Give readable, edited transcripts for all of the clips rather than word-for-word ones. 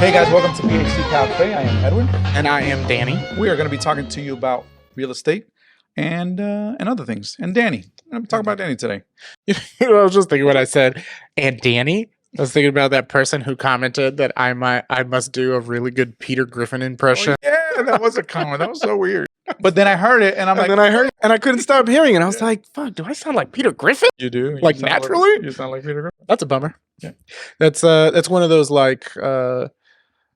Hey guys, welcome to PHT Café. I am Edwin. And I am Danny. We are going to be talking to you about real estate and other things. And Danny. I'm talking about Danny today. I was just thinking when I said, and Danny, I was thinking about that person who commented that I must do a really good Peter Griffin impression. Oh, yeah, that was a comment. That was so weird. But then I heard it and I'm like, then I heard it and I couldn't stop hearing it. And I was like, fuck, do I sound like Peter Griffin? You do? Like naturally? You sound like Peter Griffin. That's a bummer. Yeah. That's one of those like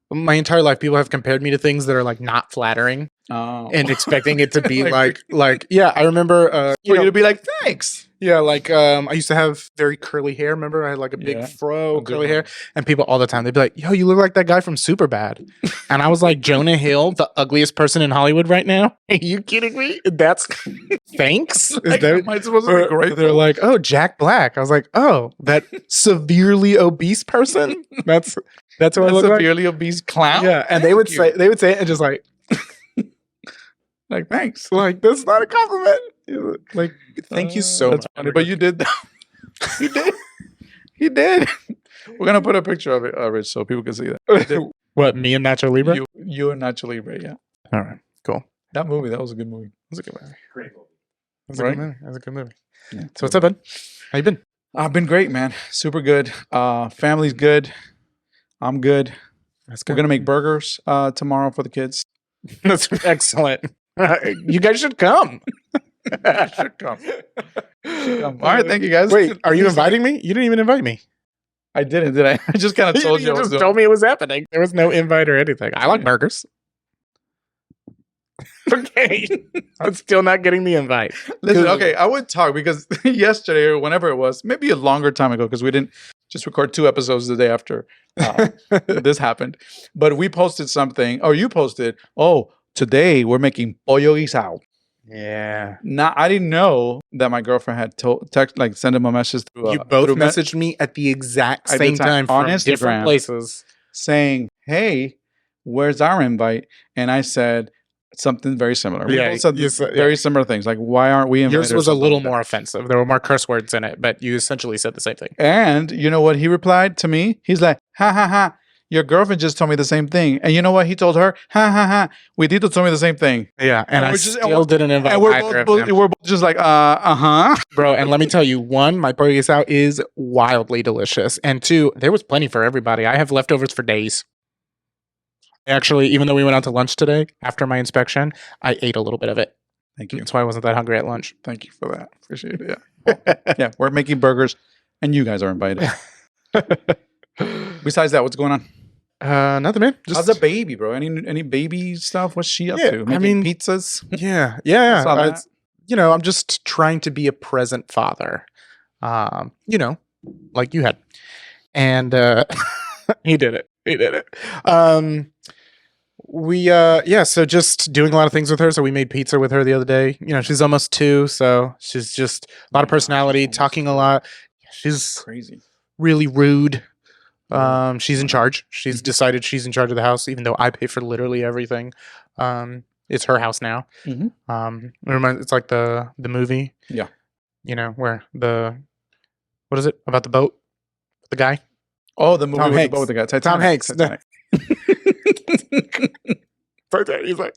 my entire life people have compared me to things that are like not flattering. Oh. And expecting it to be like yeah, I remember for you to be like, thanks. Yeah, like I used to have very curly hair. Remember, I had like a big fro, curly hair, and people all the time they'd be like, "Yo, you look like that guy from Superbad," and I was like, "Jonah Hill, the ugliest person in Hollywood right now." Are you kidding me? That's thanks. Like, am I supposed to be great? They're like, "Oh, Jack Black." I was like, "Oh, that severely obese person." That's what I look like. Severely obese clown. Yeah, and they would say it and just like. Like, thanks. Like, that's not a compliment. Like, thank you so much. Funny, but you did that. You did. He did. We're gonna put a picture of it, Rich, so people can see that. What, me and Nacho Libre? You and Nacho Libre, yeah. All right, cool. That was a good movie. That was a good movie. Great movie. That was a good movie. Yeah. So what's up, bud? How you been? I've been great, man. Super good. Family's good. I'm good. That's good. We're gonna make burgers tomorrow for the kids. That's excellent. You guys should come. Should come. All right, thank you guys. Wait, are you inviting me? You didn't even invite me. I didn't, did I? I just kind of told you. You just told me it was happening. There was no invite or anything. I like burgers. Okay. I'm still not getting the invite. Listen, okay, I would talk because yesterday or whenever it was, maybe a longer time ago, because we didn't just record 2 episodes the day after this happened. But we posted something, or you posted, today we're making pollo guisado. Yeah. Now I didn't know that my girlfriend had sent him a message through. You both messaged me at the exact same time on from Instagram, different places, saying, "Hey, where's our invite?" And I said something very similar. We both said very similar things. Like, why aren't we invited? Yours was a little more offensive. There were more curse words in it, but you essentially said the same thing. And you know what he replied to me? He's like, "Ha ha ha. Your girlfriend just told me the same thing." And you know what he told her? Ha ha ha. Widito told me the same thing. Yeah, and I still didn't invite either of them. We're both just like, uh-huh. Bro, and let me tell you, 1, my pollo guisado is wildly delicious. And 2, there was plenty for everybody. I have leftovers for days. Actually, even though we went out to lunch today, after my inspection, I ate a little bit of it. Thank you. That's why I wasn't that hungry at lunch. Thank you for that. Appreciate it. Yeah. Yeah, we're making burgers, and you guys are invited. Besides that, what's going on? Nothing, man. How's the baby, bro? Any baby stuff? What's she up to? Making pizzas? Yeah. I'm just trying to be a present father. Like you had. And he did it. So just doing a lot of things with her. So we made pizza with her the other day. She's almost 2, so she's just a lot of personality, talking a lot. She's crazy. Really rude. She's in charge. She's decided she's in charge of the house, even though I pay for literally everything. It's her house now. Mm-hmm. It's like the movie. Yeah. Where what is it about the boat? The guy? Oh, the movie with the boat with the guy. Titanic. Tom Hanks. Titanic. He's like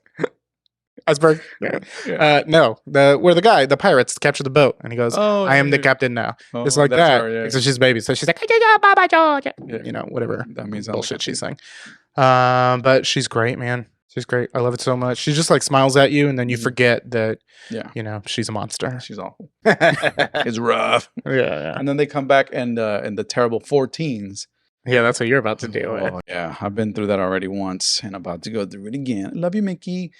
iceberg. Yeah. No, where the pirates capture the boat, and he goes, "I am the captain now." It's like that. Her, so she's a baby. So she's like, whatever. That means bullshit she's saying. But she's great, man. She's great. I love it so much. She just like smiles at you, and then you forget that. Yeah. She's a monster. She's awful. It's rough. Yeah. And then they come back and the terrible 14s. Yeah, that's what you're about to do. Oh, yeah. I've been through that already once and about to go through it again. Love you, Mickey.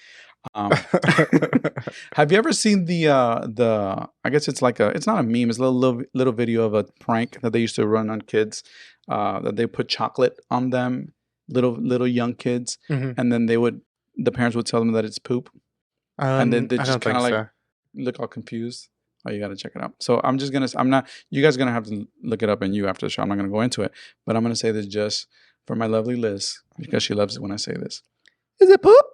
Have you ever seen the I guess it's not a meme, it's a little video of a prank that they used to run on kids, that they put chocolate on them, little young kids, and then the parents would tell them that it's poop, and then they just kind of look all confused. Oh, you got to check it out. So you guys are gonna have to look it up and after the show. I'm not gonna go into it, but I'm gonna say this just for my lovely Liz, because she loves it when I say this. Is it poop?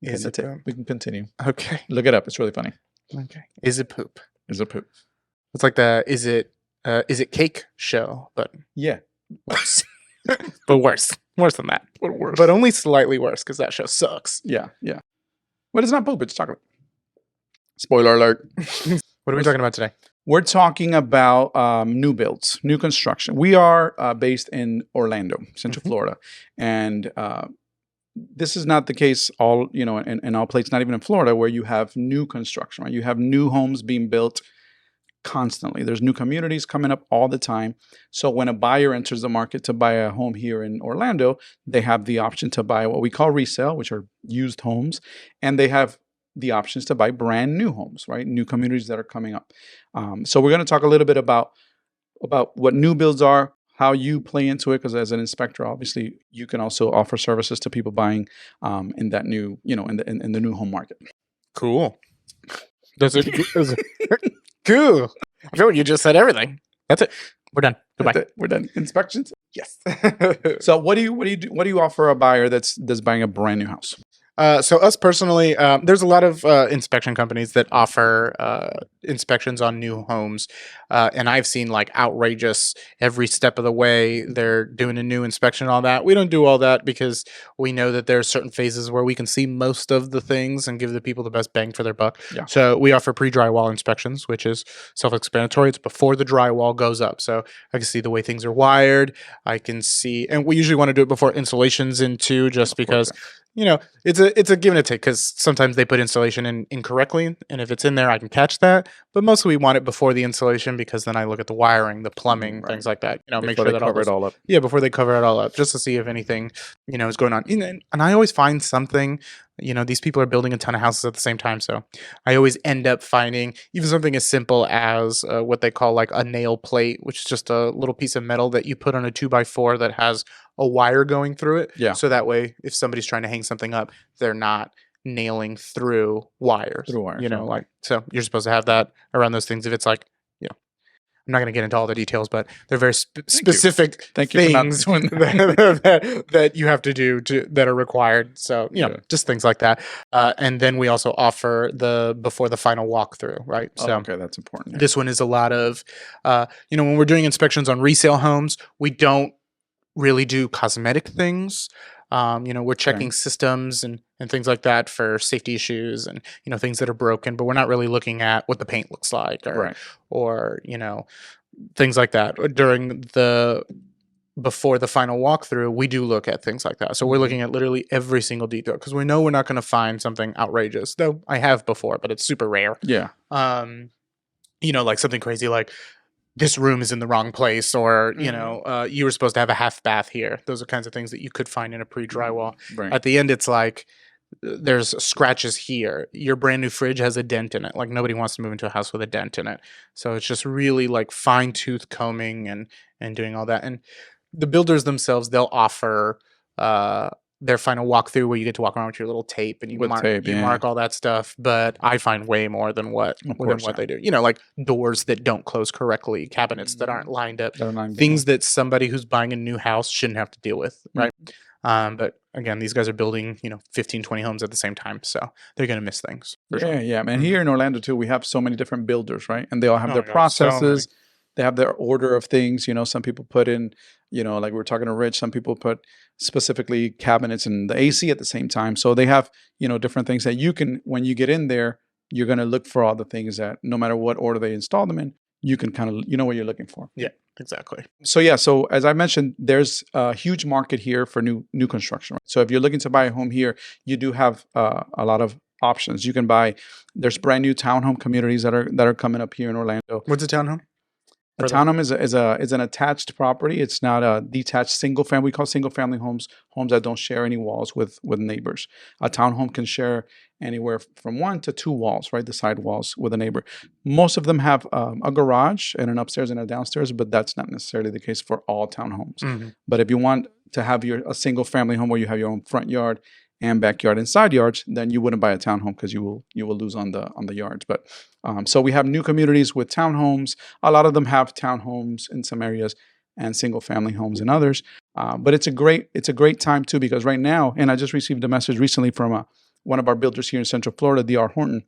Is it poop? We can continue. Okay. Look it up. It's really funny. Okay. Is it poop? Is it poop? It's like the is it cake show, but yeah. Worse. But worse. Worse than that. But worse. But only slightly worse because that show sucks. Yeah. But it's not poop, it's chocolate. Spoiler alert. What are we talking about today? We're talking about new builds, new construction. We are based in Orlando, Central Florida. And this is not the case in all places, not even in Florida, where you have new construction, right? You have new homes being built constantly. There's new communities coming up all the time. So when a buyer enters the market to buy a home here in Orlando, they have the option to buy what we call resale, which are used homes, and they have the options to buy brand new homes, right? New communities that are coming up. So we're going to talk a little bit about what new builds are, how you play into it, because as an inspector, obviously, you can also offer services to people buying in that new, in the new home market. Cool. Cool. I feel like you just said everything. That's it. We're done. Goodbye. We're done. Inspections. Yes. So what do you offer a buyer that's buying a brand new house? So us personally, there's a lot of inspection companies that offer inspections on new homes. And I've seen like outrageous every step of the way. They're doing a new inspection and all that. We don't do all that because we know that there are certain phases where we can see most of the things and give the people the best bang for their buck. Yeah. So we offer pre-drywall inspections, which is self-explanatory. It's before the drywall goes up. So I can see the way things are wired. I can see, and we usually want to do it before installation's in too, just because it's a give and a take, because sometimes they put installation in incorrectly, and if it's in there, I can catch that. But mostly we want it before the installation, because then I look at the wiring, the plumbing, things like that. Make sure that cover it all up. Yeah, before they cover it all up, just to see if anything is going on. And I always find something. These people are building a ton of houses at the same time, so I always end up finding even something as simple as what they call like a nail plate, which is just a little piece of metal that you put on a 2x4 that has a wire going through it. Yeah. So that way, if somebody's trying to hang something up, they're not nailing through wires. So you're supposed to have that around those things. If it's like, I'm not going to get into all the details, but they're very specific things that you have to do that are required. So, just things like that. And then we also offer the before the final walkthrough, right? So okay, that's important. Yeah. This one is a lot of, when we're doing inspections on resale homes, we don't really do cosmetic things. We're checking systems and things like that for safety issues and, things that are broken, but we're not really looking at what the paint looks like or things like that. During before the final walkthrough, we do look at things like that. So we're looking at literally every single detail, because we know we're not going to find something outrageous, though I have before, but it's super rare. Yeah. Like something crazy like, this room is in the wrong place, or, you were supposed to have a half bath here. Those are kinds of things that you could find in a pre-drywall. Right. At the end, it's like, there's scratches here. Your brand new fridge has a dent in it. Like, nobody wants to move into a house with a dent in it. So it's just really like fine tooth combing and doing all that. And the builders themselves, they'll offer, their final walkthrough where you get to walk around with your little tape and you mark all that stuff. But I find way more than what they do. Like doors that don't close correctly, cabinets that aren't lined up, things that somebody who's buying a new house shouldn't have to deal with, right? But again, these guys are building, 15, 20 homes at the same time, so they're going to miss things. Yeah. And here in Orlando too, we have so many different builders, right? And they all have their processes. They have their order of things. Some people put in, like we were talking to Rich, some people put specifically cabinets and the AC at the same time. So they have, different things that you can, when you get in there, you're going to look for all the things that no matter what order they install them in, you can kind of, what you're looking for. Yeah, exactly. So as I mentioned, there's a huge market here for new construction. Right? So if you're looking to buy a home here, you do have a lot of options. You can buy, there's brand new townhome communities that are coming up here in Orlando. What's a townhome? A townhome is an attached property. It's not a detached single family. We call single family homes that don't share any walls with neighbors. A townhome can share anywhere from 1 to 2 walls, right? The side walls with a neighbor. Most of them have a garage and an upstairs and a downstairs, but that's not necessarily the case for all townhomes. Mm-hmm. But if you want to have a single family home where you have your own front yard and backyard and side yards, then you wouldn't buy a townhome because you will lose on the yards. But so we have new communities with townhomes. A lot of them have townhomes in some areas and single family homes in others. But it's a great time too, because right now, and I just received a message recently from one of our builders here in Central Florida, D.R. Horton.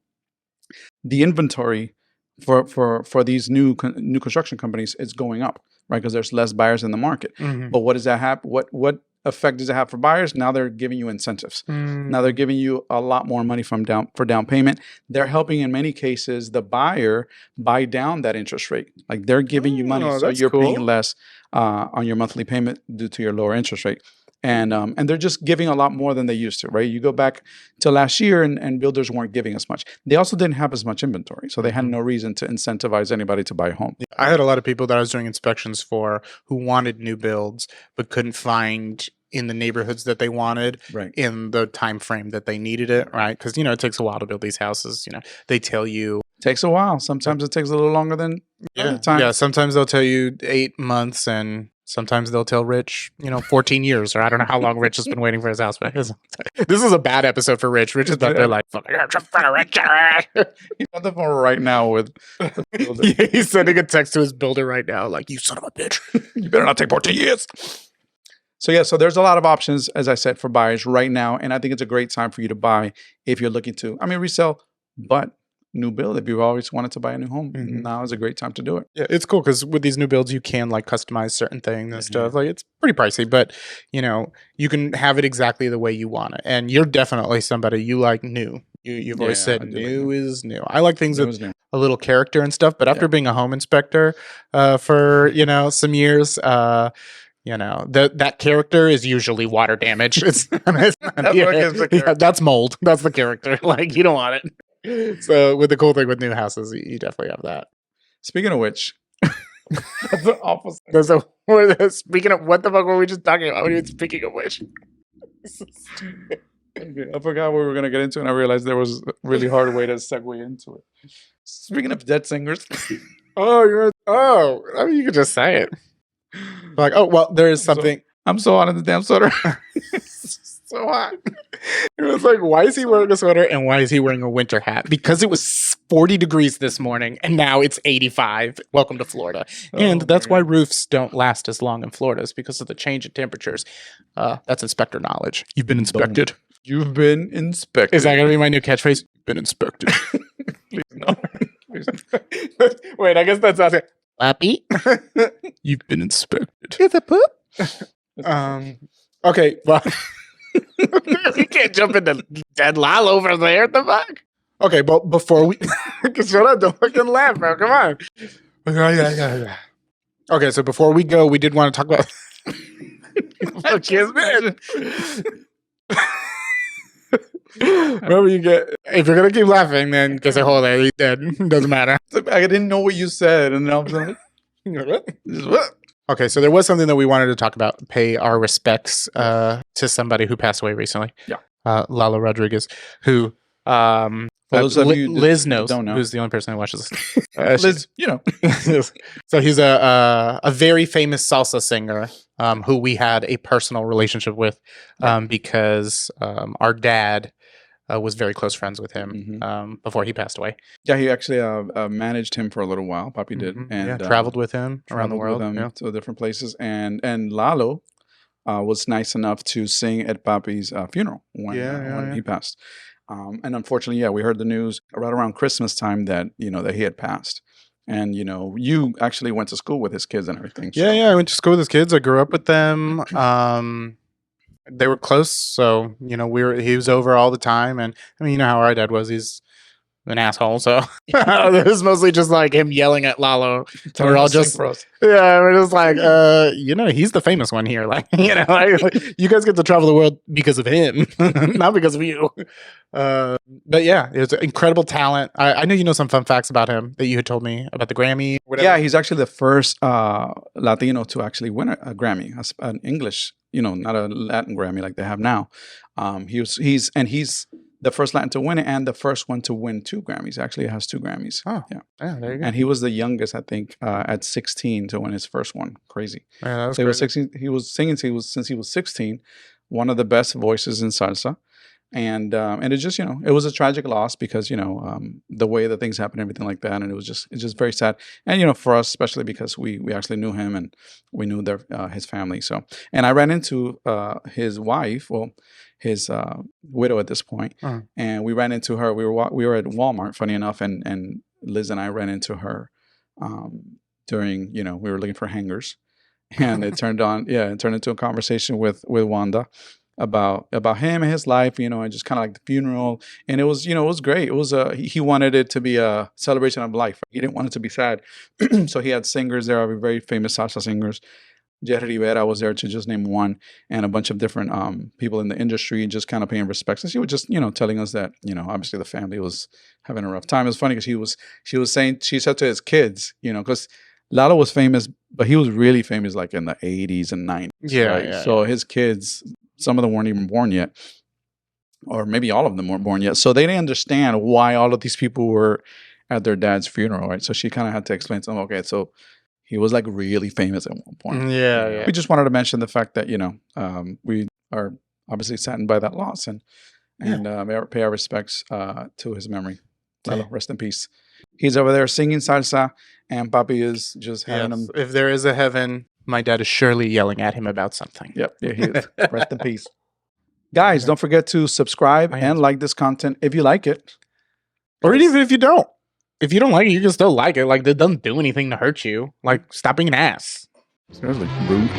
The inventory for these new construction companies is going up, right? Because there's less buyers in the market. Mm-hmm. But what does that happen? What effect does it have for buyers? Now they're giving you incentives. Now they're giving you a lot more money for down payment. They're helping in many cases the buyer buy down that interest rate. Like they're giving you money, so you're paying less on your monthly payment due to your lower interest rate. And they're just giving a lot more than they used to, right? You go back to last year and builders weren't giving as much. They also didn't have as much inventory, so they had no reason to incentivize anybody to buy a home. I had a lot of people that I was doing inspections for who wanted new builds but couldn't find in the neighborhoods that they wanted in the time frame that they needed it, right? Because, it takes a while to build these houses. They tell you. Takes a while. Sometimes it takes a little longer than other times. Yeah, sometimes they'll tell you 8 months and sometimes they'll tell Rich, 14 years, or I don't know how long Rich has been waiting for his house back. This is a bad episode for Rich. Rich is back there like, he's on the phone right now with the builder. He's sending a text to his builder right now, like, you son of a bitch. You better not take 14 years. So there's a lot of options, as I said, for buyers right now. And I think it's a great time for you to buy if you're looking to, resell, but new build. If you've always wanted to buy a new home, now is a great time to do it. Yeah, it's cool because with these new builds, you can like customize certain things and stuff. Like it's pretty pricey, but you can have it exactly the way you want it. And you're definitely somebody you like new. You've always said new is new. I like things with a little character and stuff. But after being a home inspector for some years, that character is usually water damage. It's that's mold. That's the character. Like you don't want it. So with the cool thing with new houses, you definitely have that. Speaking of which, that's the opposite. Speaking of what the fuck were we just talking about? Speaking of which, I forgot what we were gonna get into, and I realized there was a really hard way to segue into it. Speaking of dead singers, you could just say it. Like, there is something. I'm so hot in the damn sweater. So hot. It was like, why is he wearing a sweater and why is he wearing a winter hat? Because it was 40 degrees this morning and now it's 85. Welcome to Florida. And that's why roofs don't last as long in Florida, is because of the change in temperatures. That's inspector knowledge. You've been inspected. You've been inspected. Is that going to be my new catchphrase? You've been inspected. Please no. Wait, I guess that's not it. Puppy? You've been inspected. Is a poop? Okay, well. You can't jump into dead lol over there. What the fuck? Okay, but before we shut up, don't fucking laugh, bro. Come on. Okay, so before we go, we did want to talk about man. Remember, if you're gonna keep laughing, then just say, "Hold on, he's dead." Doesn't matter. I didn't know what you said, and I was like, "What?" Okay, so there was something that we wanted to talk about, pay our respects to somebody who passed away recently. Yeah. Lalo Rodriguez, who Liz knows, who's the only person who watches this. Liz, So he's a very famous salsa singer who we had a personal relationship with because our dad was very close friends with him before he passed away. Yeah, he actually managed him for a little while. Papi did, and traveled with him around the world, to different places. And Lalo was nice enough to sing at Papi's funeral when he passed. And unfortunately, we heard the news right around Christmas time that that he had passed. And you actually went to school with his kids and everything. So. Yeah, I went to school with his kids. I grew up with them. They were close, so he was over all the time, and how our dad was. He's an asshole, so it was mostly just like him yelling at Lalo. We're all just we're just like he's the famous one here, like you guys get to travel the world because of him, not because of you. But yeah, it was incredible talent. I know you know some fun facts about him that you had told me about the Grammy. Whatever. Yeah, he's actually the first Latino to actually win a Grammy, an English. Not a Latin Grammy like they have now. He's the first Latin to win it and the first one to win 2 Grammys. Actually, it has 2 Grammys. Oh, yeah, there you go. And he was the youngest, I think, at 16 to win his first one. Crazy. Yeah, that was so he was 16. He was singing since he was 16. One of the best voices in salsa. And it just, it was a tragic loss because, the way that things happened, everything like that. And it's just very sad. And, for us, especially because we actually knew him and we knew his family. So, and I ran into his wife, his widow at this point, and we ran into her. We were at Walmart, funny enough. And Liz and I ran into her during, we were looking for hangers. and it turned into a conversation with Wanda about him and his life, and just kind of like the funeral. And it was, it was great. It was he wanted it to be a celebration of life. He didn't want it to be sad. So he had singers there, very famous salsa singers. Jerry Rivera was there, to just name one, and a bunch of different people in the industry, just kind of paying respects. And she was just, telling us that, obviously the family was having a rough time. It was funny because she said to his kids, because Lalo was famous, but he was really famous like in the 80s and 90s. Yeah, right? yeah. So his kids, some of them weren't even born yet, or maybe all of them weren't born yet. So they didn't understand why all of these people were at their dad's funeral, right? So she kind of had to explain to them, okay, so he was like really famous at one point. Yeah. We just wanted to mention the fact that, we are obviously saddened by that loss, and pay our respects to his memory. Lalo, rest in peace. He's over there singing salsa, and Papi is just having him. If there is a heaven, my dad is surely yelling at him about something. Yep, yeah, he is. Rest in peace. Guys, don't forget to subscribe and like this content if you like it. Or even if you don't. If you don't like it, you can still like it. Like, it doesn't do anything to hurt you. Like, stop being an ass. Seriously, rude.